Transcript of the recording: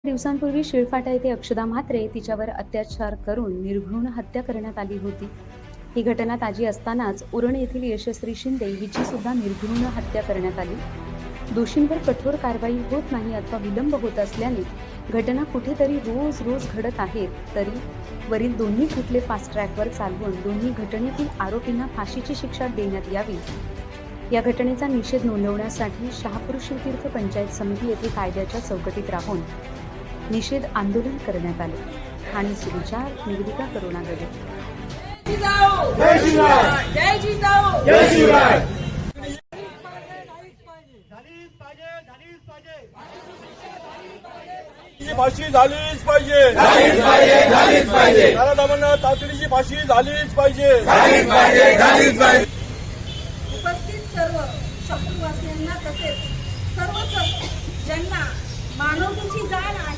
दिवसांपूर्वी शिळफाटा येथे अक्षदा म्हात्रे तिच्यावर अत्याचार करून निर्घृण हत्या करण्यात आली होती. ही घटना ताजी असतानाच उरण येथील यशस्वी शिंदे हिची सुद्धा निर्घृण हत्या करण्यात आली. दोषींवर कठोर कारवाई होत नाही अथवा विलंब होत असल्याने घटना कुठेतरी रोज रोज घडत आहेत. तरी वरील दोन्ही खटले फास्ट ट्रॅकवर चालवून दोन्ही घटनेतील आरोपींना फाशीची शिक्षा देण्यात यावी, या घटनेचा निषेध नोंदवण्यासाठी शहापूर शिवतीर्थ पंचायत समिती येथे कायद्याच्या चौकटीत राहून निषेध आंदोलन करण्यात आले. ठाणे सुविचार निवेदिका करुणा गडे. फाशी झालीच पाहिजे. नराधमांना तातडीची फाशी झालीच पाहिजे. उपस्थित सर्व शहापूरवासियांना तसेच सर्वच ज्यांना मानवतेची जाण आहे